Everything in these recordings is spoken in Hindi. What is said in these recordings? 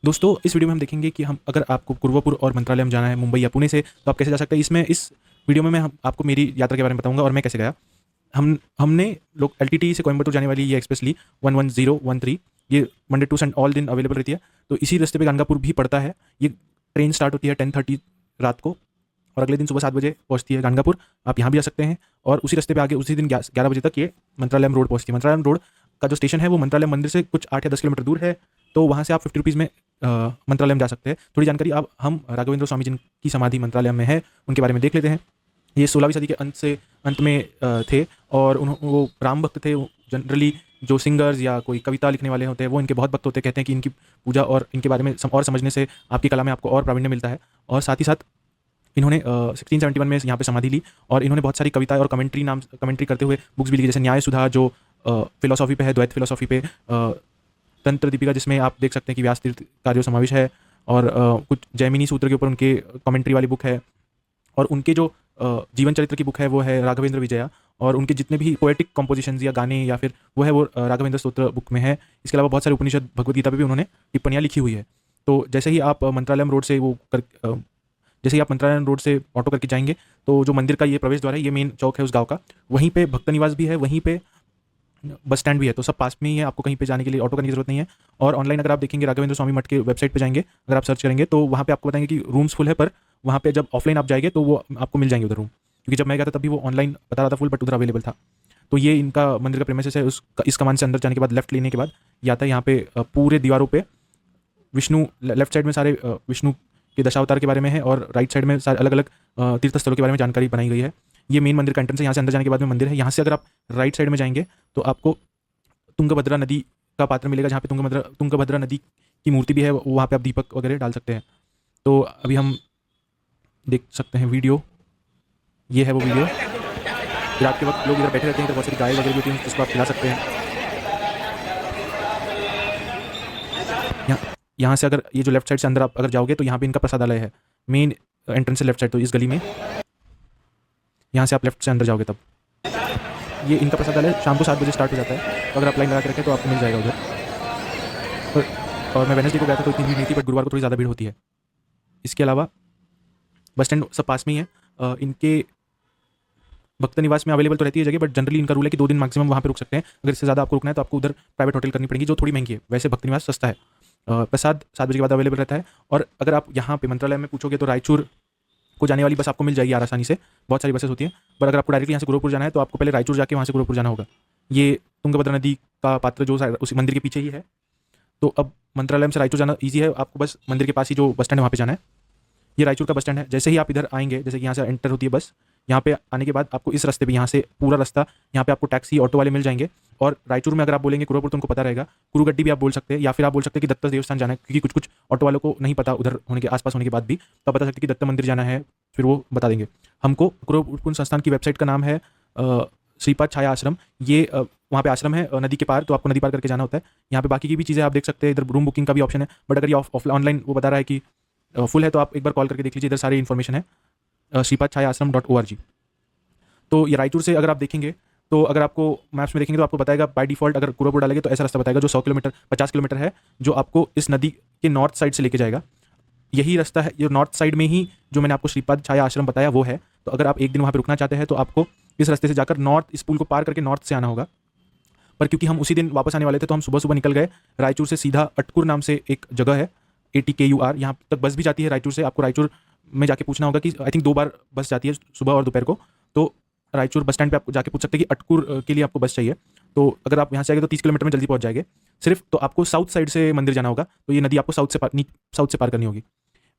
दोस्तों इस वीडियो में हम देखेंगे कि हम अगर आपको कुर्वापुर और मंत्रालयम जाना है मुंबई या पुणे से तो आप कैसे जा सकते हैं। इस वीडियो में मैं आपको मेरी यात्रा के बारे में बताऊंगा और मैं कैसे गया। हमने लोग एलटीटी से कोयम्बटूर जाने वाली ये एक्सप्रेस ली 11013। ये मंडे टू संडे ऑल दिन अवेलेबल रहती है। तो इसी रास्ते पे गानगापुर भी पड़ता है। ये ट्रेन स्टार्ट होती है 10:30 रात को और अगले दिन सुबह 7 बजे पहुंचती है गानगापुर। आप यहाँ भी जा सकते हैं और उसी रास्ते पे आगे उसी दिन 11 बजे तक ये मंत्रालयम रोड पहुंचती है। मंत्रालयम रोड का जो स्टेशन है वो मंत्रालयम मंदिर से कुछ 8 या 10 किलोमीटर दूर है। तो वहाँ से आप 50 रुपीज़ में मंत्रालयम जा सकते हैं। थोड़ी जानकारी अब हम राघवेंद्र स्वामी जिनकी समाधि मंत्रालयम में है उनके बारे में देख लेते हैं। ये 16वीं सदी के अंत में थे और वो राम भक्त थे। जनरली जो सिंगर्स या कोई कविता लिखने वाले होते हैं वो इनके बहुत भक्त होते हैं। कहते हैं कि इनकी पूजा और इनके बारे में और समझने से आपकी कला में आपको और प्रावीण्य मिलता है। और साथ ही साथ इन्होंने 1671 में यहाँ पे समाधि ली और इन्होंने बहुत सारी कविता और कमेंट्री करते हुए बुक्स भी लिखी, जैसे न्याय सुधा जो फिलोसॉफी पे है, द्वैत फिलोसॉफी पे, तंत्र दीपिका जिसमें आप देख सकते हैं कि व्यास तीर्थ का जो समावेश है, और कुछ जैमिनी सूत्र के ऊपर उनके कमेंट्री वाली बुक है। और उनके जो जीवन चरित्र की बुक है वो है राघवेंद्र विजया। और उनके जितने भी पोएटिक कंपोजिशंस या गाने या फिर वो राघवेंद्र स्तोत्र बुक में है। इसके अलावा बहुत सारे उपनिषद भगवद गीता पे भी उन्होंने टिप्पणियाँ लिखी हुई है। तो जैसे ही आप मंत्रालयम रोड से जैसे ही आप मंत्रालयम रोड से ऑटो करके जाएंगे तो जो मंदिर का ये प्रवेश द्वार है, ये मेन चौक है उस गांव का, वहीं पे भक्त निवास भी है, वहीं पे बस स्टैंड भी है। तो सब पास में ही है, आपको कहीं पे जाने के लिए ऑटो करने की जरूरत नहीं है। और ऑनलाइन अगर आप देखेंगे राघवेंद्र स्वामी मठ के वेबसाइट पे जाएंगे, अगर आप सर्च करेंगे तो वहाँ पे आपको बताएंगे कि रूम्स फुल है, पर वहाँ पे जब ऑफलाइन आप जाएंगे तो वो आपको मिल जाएंगे उधर रूम। क्योंकि जब मैं गया था तभी वो ऑनलाइन बता रहा था फुल, बट उधर अवेलेबल था। तो ये इनका मंदिर का प्रेमिसेस है। इस कमान से अंदर जाने के बाद लेफ्ट लेने के बाद ये आता है यहाँ पे पूरे दीवारों पे विष्णु, लेफ्ट साइड में सारे विष्णु के दशावतार के बारे में है और राइट साइड में सारे अलग अलग तीर्थ स्थलों के बारे में जानकारी बनाई गई है। ये मेन मंदिर का एंट्रेंस है। यहाँ से अंदर जाने के बाद में मंदिर है। यहाँ से अगर आप राइट साइड में जाएंगे तो आपको तुंगभद्रा नदी का पात्र मिलेगा, जहाँ पे तुंगभद्रा नदी की मूर्ति भी है। वहाँ पे आप दीपक वगैरह डाल सकते हैं। तो अभी हम देख सकते हैं वीडियो, ये है वो वीडियो। रात के वक्त लोग इधर बैठे रहते हैं, तो बहुत सारी गाय वगैरह भी होती हैं जिसको आप खिला सकते हैं। यहाँ से अगर ये जो लेफ्ट साइड से अंदर आप अगर जाओगे तो यहाँ पे इनका प्रसादालय है। मेन एंट्रेंस है लेफ्ट साइड, तो इस गली में यहाँ से आप लेफ्ट से अंदर जाओगे तब ये इनका प्रसादालय शाम को 7 बजे स्टार्ट हो जाता है। तो अगर आप लाइन लगा के रखें तो आपको मिल जाएगा उधर। और मैं वेडनेसडे को गया था तो इतनी भीड़ नहीं थी, बट गुरुवार को थोड़ी ज़्यादा भीड़ होती है। इसके अलावा बस स्टैंड सब पास में ही है। इनके भक्त निवास में अवेलेबल तो रहती है जगह, बट जनरली इनका रूल है कि 2 दिन मैक्सिमम वहाँ पे रुक सकते हैं। अगर इससे ज़्यादा आपको रुकना है तो आपको उधर प्राइवेट होटल करनी पड़ेगी, जो थोड़ी महंगी है। वैसे भक्त निवास सस्ता है। प्रसाद 7 बजे के बाद अवेलेबल रहता है। और अगर आप यहाँ पे मंत्रालय में पूछोगे तो रायचूर को जाने वाली बस आपको मिल जाएगी आसानी से। बहुत सारी बसेस होती हैं, पर अगर आपको डायरेक्टली यहाँ से गुरुपुर जाना है तो आपको पहले रायचूर जाके वहाँ से गुरुपुर जाना होगा। ये तुंगभद्रा नदी का पात्र जो उसी मंदिर के पीछे ही है। तो अब मंत्रालयम से रायचूर जाना ईजी है, आपको बस मंदिर के पास ही जो बस स्टैंड है वहाँ पे जाना है। ये रायचूर का बस स्टैंड है। जैसे ही आप इधर आएंगे, जैसे कि यहाँ से एंटर होती है बस, यहाँ पे आने के बाद आपको इस रास्ते पे यहाँ से पूरा रास्ता यहाँ पे आपको टैक्सी ऑटो वाले मिल जाएंगे। और रायचूर में अगर आप बोलेंगे कुरुपुर तो उनको पता रहेगा, कुरुगड्डी भी आप बोल सकते हैं, या फिर आप बोल सकते हैं कि दत्त देवस्थान जाना है, क्योंकि कुछ कुछ ऑटो वालों को नहीं पता उधर होने के आसपास होने के बाद भी, तो आप बता सकते हैं कि दत्त मंदिर जाना है, फिर वो बता देंगे हमको। कुरुपुर संस्थान की वेबसाइट का नाम है श्रीपाद छाया आश्रम। ये वहाँ पे आश्रम है नदी के पार, तो आपको नदी पार करके जाना होता है। यहाँ पे बाकी की भी चीज़ें आप देख सकते हैं। इधर रूम बुकिंग का भी ऑप्शन है, बट अगर ये ऑनलाइन वो बता रहा है कि फुल है तो आप एक बार कॉल करके देख लीजिए। इधर सारी इन्फॉर्मेशन है श्रीपादछायाश्रम.org। तो ये रायचूर से अगर आप देखेंगे तो अगर आपको मैप्स में देखेंगे तो आपको बताएगा बाय डिफॉल्ट, अगर कुरुपुर डालेंगे तो ऐसा रास्ता बताएगा जो 50 किलोमीटर है, जो आपको इस नदी के नॉर्थ साइड से लेके जाएगा। यही रास्ता है, ये नॉर्थ साइड में ही जो मैंने आपको श्रीपाद छाया आश्रम बताया वो है। तो अगर आप एक दिन वहाँ पे रुकना चाहते हैं तो आपको इस रास्ते से जाकर नॉर्थ, इस पुल को पार करके नॉर्थ से आना होगा। पर क्योंकि हम उसी दिन वापस आने वाले थे तो हम सुबह सुबह निकल गए। रायचूर से सीधा अटकुर नाम से एक जगह है, ATKUR, यहाँ तक बस भी जाती है रायचूर से। आपको रायचूर में जाके पूछना होगा कि आई थिंक 2 बार बस जाती है, सुबह और दोपहर को। तो रायचूर बस स्टैंड पे आप जाके पूछ सकते हैं कि अटकुर के लिए आपको बस चाहिए। तो अगर आप यहाँ से आएंगे तो 30 किलोमीटर में जल्दी पहुँच जाएंगे सिर्फ। तो आपको साउथ साइड से मंदिर जाना होगा, तो ये नदी आपको साउथ से पार करनी होगी।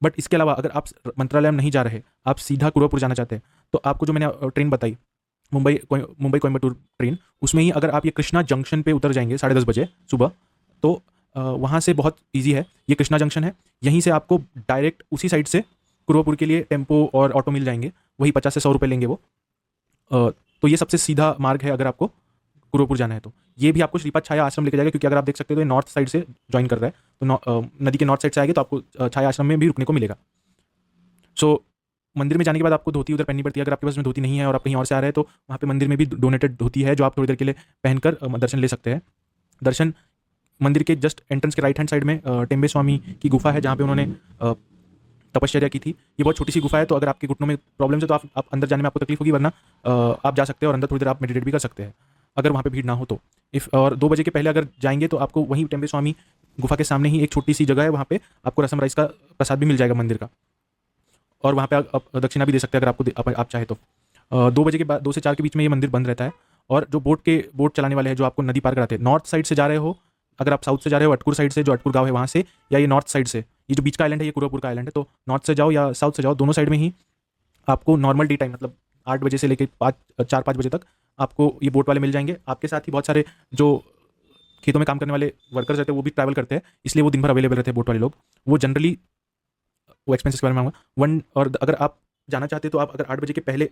बट इसके अलावा अगर आप मंत्रालयम नहीं जा रहे, आप सीधा कुरुपुर जाना चाहते हैं, तो आपको जो मैंने ट्रेन बताई मुंबई कोयम्बटूर ट्रेन, उसमें ही अगर आप ये कृष्णा जंक्शन पे उतर जाएंगे 10:30 बजे सुबह, तो वहाँ से बहुत ईजी है। ये कृष्णा जंक्शन है, यहीं से आपको डायरेक्ट उसी साइड से कुरुपुर के लिए टेम्पो और ऑटो मिल जाएंगे। वही 50 से 100 रुपये लेंगे वो। तो ये सबसे सीधा मार्ग है अगर आपको कुरुपुर जाना है तो। ये भी आपको श्रीपाद छाया आश्रम लेके जाएगा, क्योंकि अगर आप देख सकते हो तो ये नॉर्थ साइड से ज्वाइन कर रहा है। तो नदी के नॉर्थ साइड से आएंगे तो आपको छाया आश्रम में भी रुकने को मिलेगा। सो मंदिर में जाने के बाद आपको धोती उधर पहननी पड़ती है। अगर आपके पास में धोती नहीं है और आप कहीं और से आ रहे हैं तो वहाँ पे मंदिर में भी डोनेटेड धोती है, जो आप थोड़ी देर के लिए पहनकर दर्शन ले सकते हैं। दर्शन मंदिर के जस्ट एंट्रेंस के राइट हैंड साइड में टेम्बे स्वामी की गुफा है, जहाँ पे उन्होंने तपश्चर्या की थी। ये बहुत छोटी सी गुफा है, तो अगर आपके घुटनों में प्रॉब्लम है तो आप अंदर जाने में आपको तकलीफ होगी, वरना आप जा सकते हैं और अंदर थोड़ी देर आप मेडिटेट भी कर सकते हैं अगर वहाँ पे भीड़ ना हो तो। और 2 बजे के पहले अगर जाएंगे तो आपको वहीं टेम्बे स्वामी गुफा के सामने ही एक छोटी सी जगह है, वहाँ पे आपको रसम राइस का प्रसाद भी मिल जाएगा मंदिर का, और वहाँ पे आप दक्षिणा भी दे सकते हैं अगर आप चाहे तो। 2 बजे के बाद 2 से 4 के बीच में ये मंदिर बंद रहता है। और जो बोट चलाने वाले हैं, जो आपको नदी पार कराते हैं, नॉर्थ साइड से जा रहे हो, अगर आप साउथ से जा रहे हो अटकुर साइड से, जो अटकुर गाँव है वहाँ से, या ये नॉर्थ साइड से, ये जो बीच का आइलैंड है ये कुरापुर का आइलैंड है, तो नॉर्थ से जाओ या साउथ से जाओ, दोनों साइड में ही आपको नॉर्मल डे टाइम मतलब 8 बजे से लेकर 4-5 बजे तक आपको ये बोट वाले मिल जाएंगे। आपके साथ ही बहुत सारे जो खेतों में काम करने वाले वर्कर्स रहते हैं वो भी ट्रैवल करते हैं, इसलिए वो दिन भर अवेलेबल रहते हैं बोट वाले लोग। वो जनरली वो एक्सपेंसेस के बारे में आऊँगा और अगर आप जाना चाहते हैं तो आप अगर 8 बजे के पहले,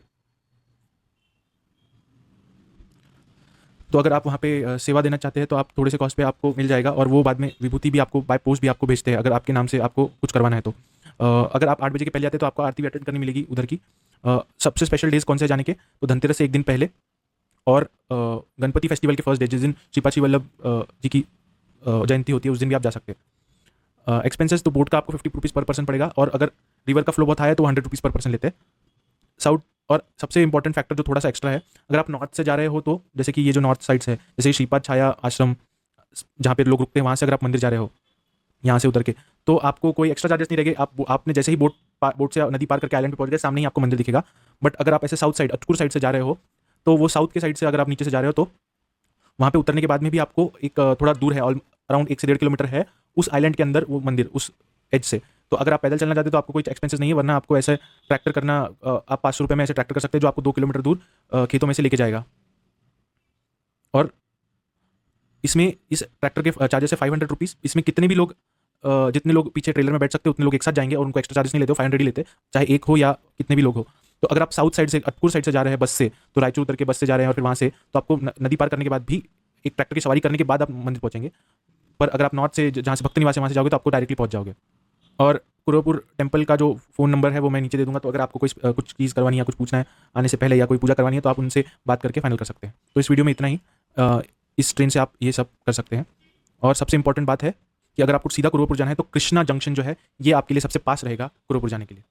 तो अगर आप वहाँ पे सेवा देना चाहते हैं तो आप थोड़े से कॉस्ट पे आपको मिल जाएगा, और वो बाद में विभूति भी आपको बाय पोस्ट भी आपको भेजते हैं अगर आपके नाम से आपको कुछ करवाना है तो। अगर आप 8 बजे के पहले आते हैं तो आपको आरती भी अटेंड करनी मिलेगी उधर की। सबसे स्पेशल डेज कौन से जाने के, तो धनतेरस से एक दिन पहले और गणपति फेस्टिवल के फर्स्ट डे, जिस दिन श्रीपाद वल्लभ जी की जयंती होती है, उस दिन भी आप जा सकते हैं। एक्सपेंसेस तो बोट का आपको 50 रुपीज़ पर पर्सन पड़ेगा, और अगर रिवर का फ्लो बहुत हाई है तो 100 रुपीज़ पर पर्सन लेते हैं। साउथ और सबसे इंपॉर्टेंट फैक्टर जो थोड़ा सा एक्स्ट्रा है, अगर आप नॉर्थ से जा रहे हो तो जैसे कि ये जो नॉर्थ साइड है, जैसे श्रीपाद छाया आश्रम जहाँ पे लोग रुकते हैं, वहाँ से अगर आप मंदिर जा रहे हो यहाँ से उतर के, तो आपको कोई एक्स्ट्रा चार्जेस नहीं रहेंगे। आपने जैसे ही बोट से नदी पार करके आइलैंड पे पहुंच गए, सामने ही आपको मंदिर दिखेगा। बट अगर आप ऐसे साउथ साइड अटकुर साइड से जा रहे हो, तो वो साउथ के साइड से अगर आप नीचे से जा रहे हो तो वहाँ पे उतरने के बाद में भी आपको एक थोड़ा दूर है, अराउंड 1 से 1.5 किलोमीटर है उस आइलैंड के अंदर वो मंदिर, उस एज से। तो अगर आप पैदल चलना चाहते हो तो आपको कोई एक्सपेंसेस नहीं है, वरना आपको ऐसे ट्रैक्टर करना, आप 500 रुपये में ऐसे ट्रैक्टर कर सकते हैं जो आपको 2 किलोमीटर दूर खेतों में से लेके जाएगा। और इसमें इस ट्रैक्टर के चार्जेस है 500 रुपीज़। इसमें कितने भी लोग जितने लोग पीछे ट्रेलर में बैठ सकते हैं उतने लोग एक साथ जाएंगे, और उनको एक्स्ट्रा चार्जेस नहीं लेते हो, 500 ही लेते, चाहे एक हो या कितने भी लोग हो। तो अगर आप साउथ साइड से अटकुर साइड से जा रहे हैं बस से, तो रायचूर उतर के बस से जा रहे हैं और फिर वहाँ से, तो आपको नदी पार करने के बाद भी एक ट्रैक्टर की सवारी करने के बाद आप मंदिर पहुँचेंगे। पर अगर आप नॉर्थ से, जहाँ से भक्त निवास है, वहाँ से जाओगे तो आपको डायरेक्टली पहुँच जाओगे। और कुरापुर टेम्पल का जो फ़ोन नंबर है वो मैं नीचे दे दूँगा, तो अगर आपको कुछ चीज़ करवानी है या कुछ पूछना है आने से पहले, या कोई पूजा करवानी है, तो आप उनसे बात करके फाइनल कर सकते हैं। तो इस वीडियो में इतना ही। इस ट्रेन से आप ये सब कर सकते हैं। और सबसे इंपॉर्टेंट बात है कि अगर आपको सीधा कुरापुर जाना है तो कृष्णा जंक्शन जो है ये आपके लिए सबसे पास रहेगा कुरापुर जाने के लिए।